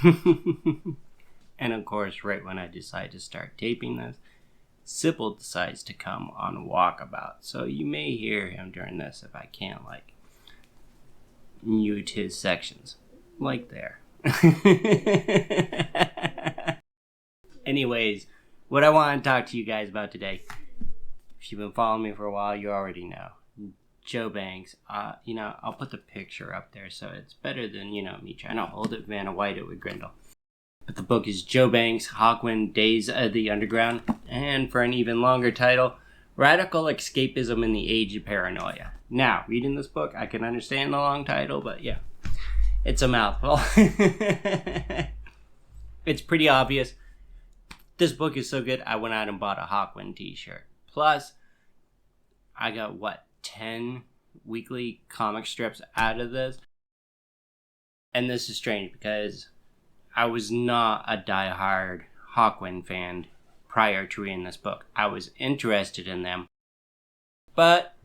And of course, right when I decide to start taping this, Sybil decides to come on Walkabout. So you may hear him during this if I can't, mute his sections. Like there. Anyways, what I want to talk to you guys about today, if you've been following me for a while, you already know. Joe Banks, I'll put the picture up there so it's better than, me trying to hold it Vanna White it with Grindle. But the book is Joe Banks, Hawkwind, Days of the Underground, and for an even longer title, Radical Escapism in the Age of Paranoia. Now, reading this book, I can understand the long title, but yeah, it's a mouthful. It's pretty obvious. This book is so good, I went out and bought a Hawkwind t-shirt. Plus, I got, 10 weekly comic strips out of this? And this is strange because I was not a diehard Hawkwind fan prior to reading this book. I was interested in them. But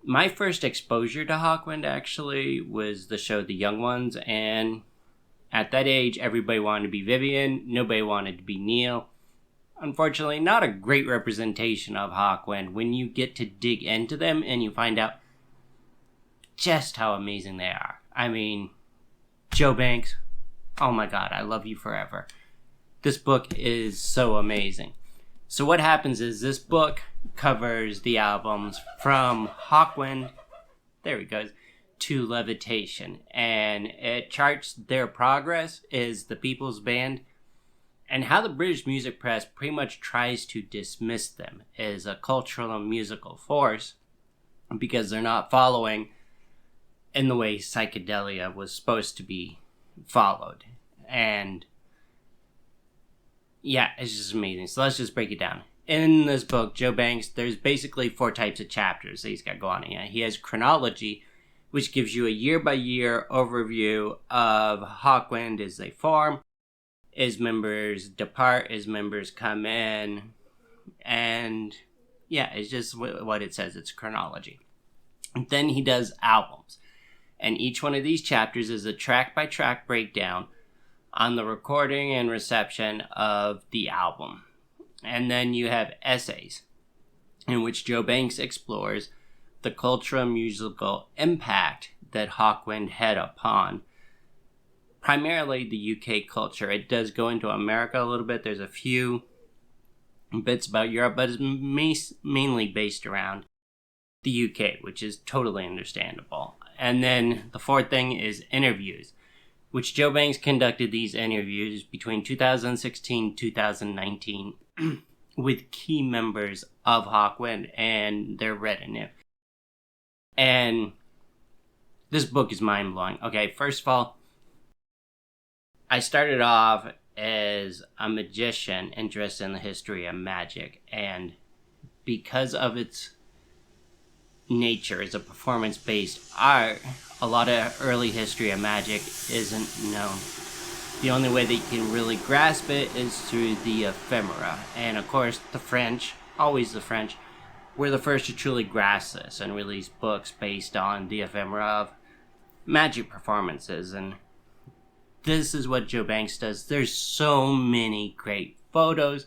my first exposure to Hawkwind actually was the show The Young Ones, and at that age, everybody wanted to be Vivian, nobody wanted to be Neil. Unfortunately, not a great representation of Hawkwind when you get to dig into them and you find out just how amazing they are. I mean, Joe Banks, oh my god, I love you forever. This book is so amazing. So what happens is this book covers the albums from Hawkwind, there he goes, to Levitation. And it charts their progress as the People's Band and how the British music press pretty much tries to dismiss them as a cultural and musical force because they're not following in the way psychedelia was supposed to be followed. And yeah, it's just amazing. So let's just break it down. In this book, Joe Banks, there's basically 4 types of chapters that he's got going on. He has chronology, which gives you a year-by-year overview of Hawkwind as they form, as members depart, as members come in, and yeah, it's just what it says. It's chronology. And then he does albums, and each one of these chapters is a track-by-track breakdown on the recording and reception of the album. And then you have essays, in which Joe Banks explores the cultural and musical impact that Hawkwind had upon primarily the UK culture. It does go into America a little bit. There's a few bits about Europe, but it's mainly based around the UK, which is totally understandable. And then the 4th thing is interviews, which Joe Banks conducted these interviews between 2016 and 2019 with key members of Hawkwind and their retinue. And this book is mind-blowing. Okay, first of all, I started off as a magician interested in the history of magic, and because of its nature as a performance-based art, a lot of early history of magic isn't known. The only way that you can really grasp it is through the ephemera, and of course the French, always the French, were the first to truly grasp this and release books based on the ephemera of magic performances. And this is what Joe Banks does. There's so many great photos,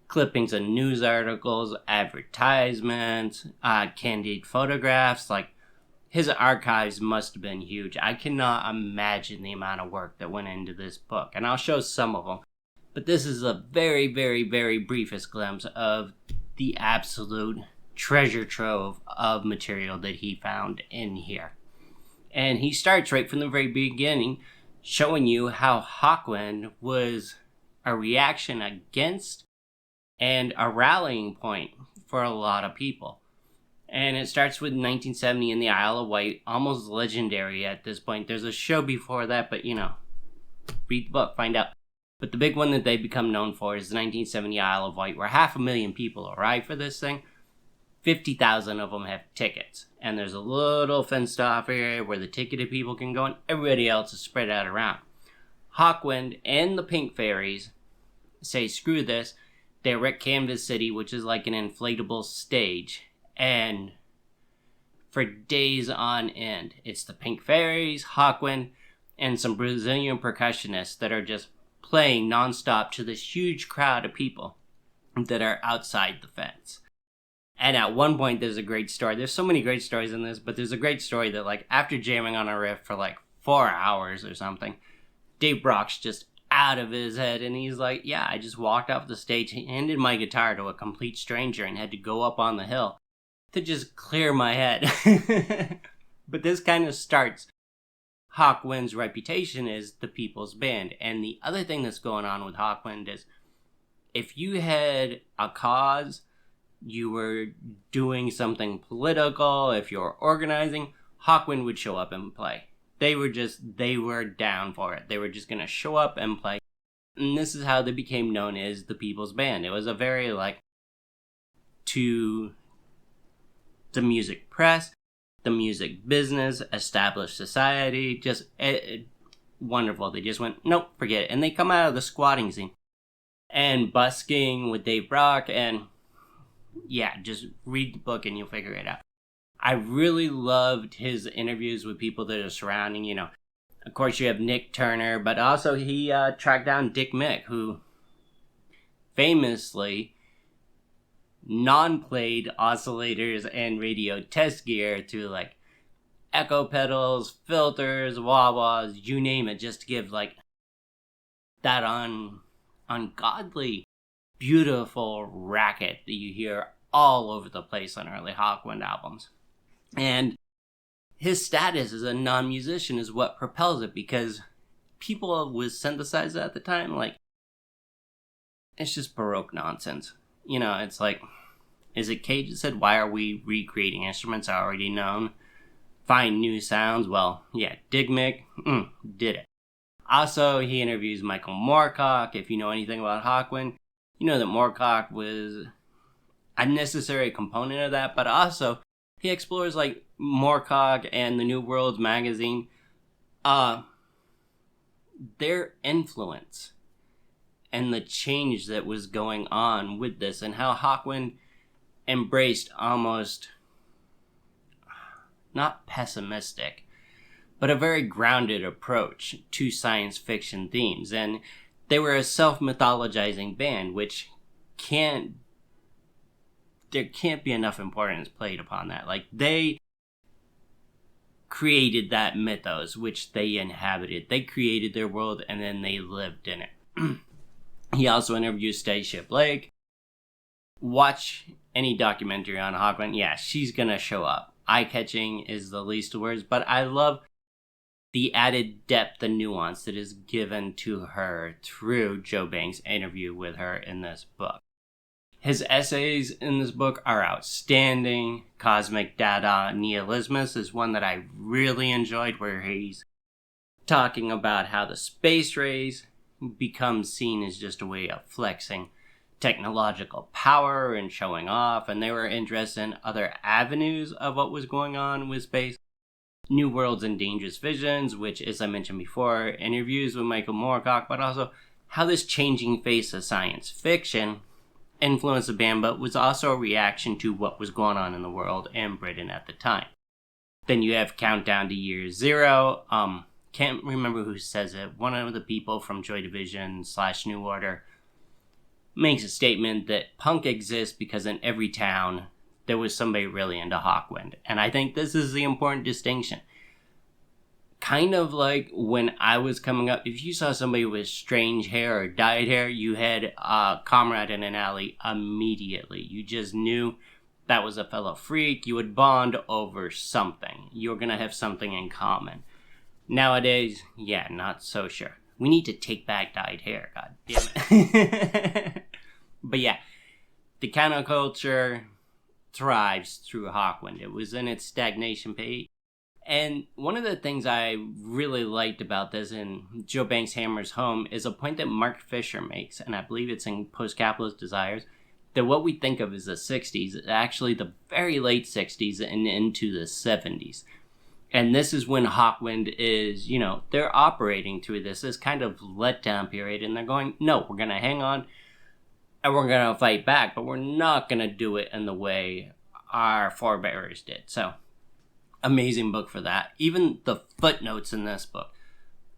clippings of news articles, advertisements, candid photographs. Like, his archives must have been huge. I cannot imagine the amount of work that went into this book, and I'll show some of them. But this is a very, very, very briefest glimpse of the absolute treasure trove of material that he found in here. And he starts right from the very beginning, showing you how Hawkwind was a reaction against and a rallying point for a lot of people. And it starts with 1970 in the Isle of Wight, almost legendary at this point. There's a show before that, but read the book, find out. But the big one that they become known for is the 1970 Isle of Wight, where 500,000 people arrive for this thing. 50,000 of them have tickets. And there's a little fenced off area where the ticketed people can go, and everybody else is spread out around. Hawkwind and the Pink Fairies say, screw this. They wreck Canvas City, which is like an inflatable stage. And for days on end, it's the Pink Fairies, Hawkwind, and some Brazilian percussionists that are just playing nonstop to this huge crowd of people that are outside the fence. And at one point, there's a great story. There's so many great stories in this, but there's a great story that, like, after jamming on a riff for, like, 4 hours or something, Dave Brock's just out of his head, and he's like, yeah, I just walked off the stage, handed my guitar to a complete stranger, and had to go up on the hill to just clear my head. But this kind of starts Hawkwind's reputation as the people's band. And the other thing that's going on with Hawkwind is, if you had a cause, you were doing something political, if you were organizing, Hawkwind would show up and play. They were down for it. They were just going to show up and play. And this is how they became known as the people's band. It was a very, like, to the music press, the music business, established society, just wonderful. They just went, nope, forget it. And they come out of the squatting scene and busking with Dave Brock, and yeah, just read the book and you'll figure it out. I really loved his interviews with people that are surrounding, you know. Of course, you have Nick Turner, but also he tracked down Dick Mick, who famously non-played oscillators and radio test gear to, like, echo pedals, filters, wah-wahs, you name it, just to give, like, that ungodly, beautiful racket that you hear all over the place on early Hawkwind albums. And his status as a non-musician is what propels it, because people with synthesizers at the time, like, it's just Baroque nonsense. You know, it's like, is it Cage that said, why are we recreating instruments already known? Find new sounds? Well, yeah, Dig Mick did it. Also, he interviews Michael Moorcock. If you know anything about Hawkwind, you know that Moorcock was a necessary component of that, but also he explores, like, Moorcock and the New Worlds magazine, their influence and the change that was going on with this, and how Hawkwind embraced almost, not pessimistic, but a very grounded approach to science fiction themes. And they were a self-mythologizing band, which there can't be enough importance played upon that. Like, they created that mythos, which they inhabited. They created their world, and then they lived in it. He also interviews Stacia Blake. Watch any documentary on Hawkwind. Yeah, she's gonna show up. Eye-catching is the least of words, but I love the added depth and nuance that is given to her through Joe Banks' interview with her in this book. His essays in this book are outstanding. Cosmic Dada Nihilismus is one that I really enjoyed, where he's talking about how the space race becomes seen as just a way of flexing technological power and showing off, and they were interested in other avenues of what was going on with space. New Worlds and Dangerous Visions, which, as I mentioned before, interviews with Michael Moorcock, but also how this changing face of science fiction influenced the band, but was also a reaction to what was going on in the world and Britain at the time. Then you have Countdown to Year Zero. Can't remember who says it. One of the people from Joy Division / New Order makes a statement that punk exists because in every town there was somebody really into Hawkwind. And I think this is the important distinction. Kind of like when I was coming up, if you saw somebody with strange hair or dyed hair, you had a comrade in an alley immediately. You just knew that was a fellow freak. You would bond over something. You were going to have something in common. Nowadays, yeah, not so sure. We need to take back dyed hair, god damn it. But yeah, the counterculture thrives through Hawkwind. It was in its stagnation phase. And one of the things I really liked about this in Joe Banks Hammers Home is a point that Mark Fisher makes, and I believe it's in Post-Capitalist Desires, that what we think of as the 60s is actually the very late 60s and into the 70s. And this is when Hawkwind is, you know, they're operating through this kind of letdown period, and they're going, no, we're going to hang on, and we're going to fight back, but we're not going to do it in the way our forebears did. So, amazing book for that. Even the footnotes in this book,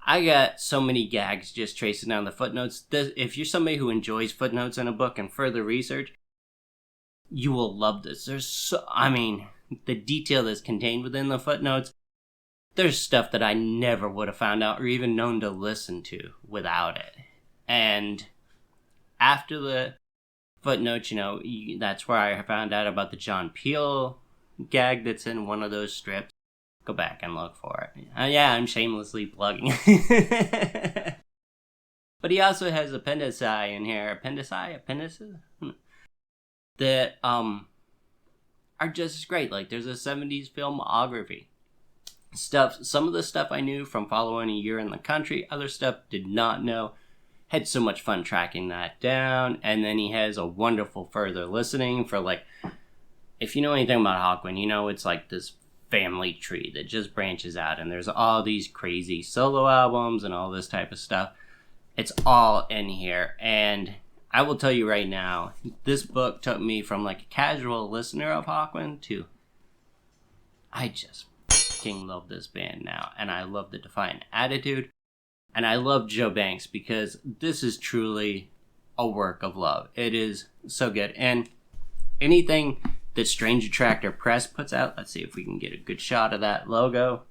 I got so many gags just tracing down the footnotes. If you're somebody who enjoys footnotes in a book and further research, you will love this. The detail that's contained within the footnotes, there's stuff that I never would have found out or even known to listen to without it. And after the footnotes, that's where I found out about the John Peel gag that's in one of those strips. Go back and look for it. I'm shamelessly plugging. But he also has appendici in here. Appendices? That are just as great. Like, there's a 70s filmography. Some of the stuff I knew from following A Year in the Country. Other stuff did not know. Had so much fun tracking that down. And then he has a wonderful further listening for, like, if you know anything about Hawkwind, it's like this family tree that just branches out, and there's all these crazy solo albums and all this type of stuff. It's all in here, and I will tell you right now, this book took me from like a casual listener of Hawkwind to I just fucking love this band now, and I love the Defiant Attitude, and I love Joe Banks because this is truly a work of love. It is so good, and anything that Strange Attractor Press puts out, let's see if we can get a good shot of that logo,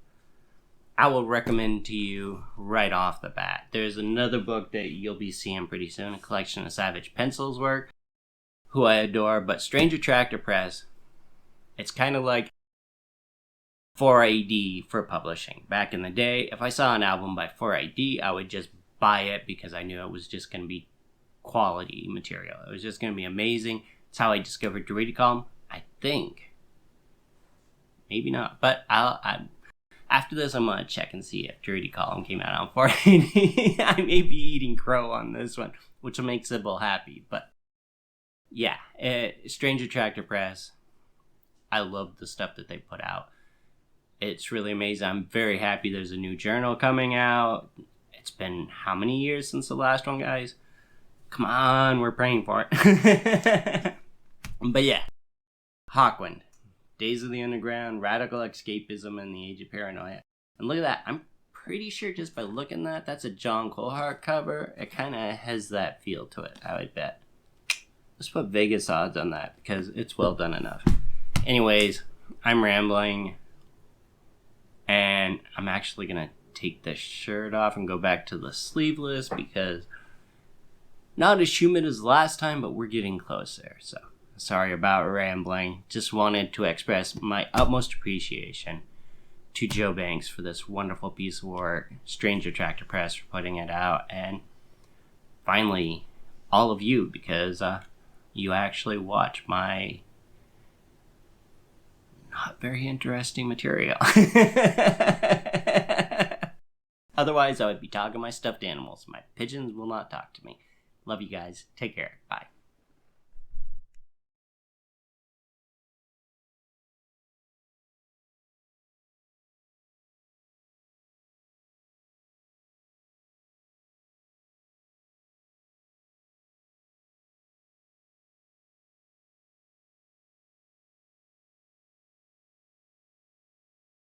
I will recommend to you right off the bat. There's another book that you'll be seeing pretty soon, a collection of Savage Pencil's work, who I adore, but Strange Attractor Press, it's kind of like 4AD for publishing. Back in the day, if I saw an album by 4AD, I would just buy it because I knew it was just going to be quality material. It was just going to be amazing. It's how I discovered Dorito Column. I think. Maybe not. But after this, I'm going to check and see if Dirty Column came out on 480. I may be eating crow on this one, which will make Sybil happy. But yeah, Strange Attractor Press. I love the stuff that they put out. It's really amazing. I'm very happy there's a new journal coming out. It's been how many years since the last one, guys? Come on, we're praying for it. But yeah. Hawkwind, Days of the Underground, Radical Escapism, and the Age of Paranoia. And look at that. I'm pretty sure just by looking at that, that's a John Colhart cover. It kind of has that feel to it, I would bet. Let's put Vegas odds on that because it's well done enough. Anyways, I'm rambling. And I'm actually going to take this shirt off and go back to the sleeveless because not as humid as last time, but we're getting closer, so. Sorry about rambling. Just wanted to express my utmost appreciation to Joe Banks for this wonderful piece of work, Strange Attractor Press for putting it out, and finally, all of you, because you actually watch my not very interesting material. Otherwise, I would be talking my stuffed animals. My pigeons will not talk to me. Love you guys. Take care. Bye.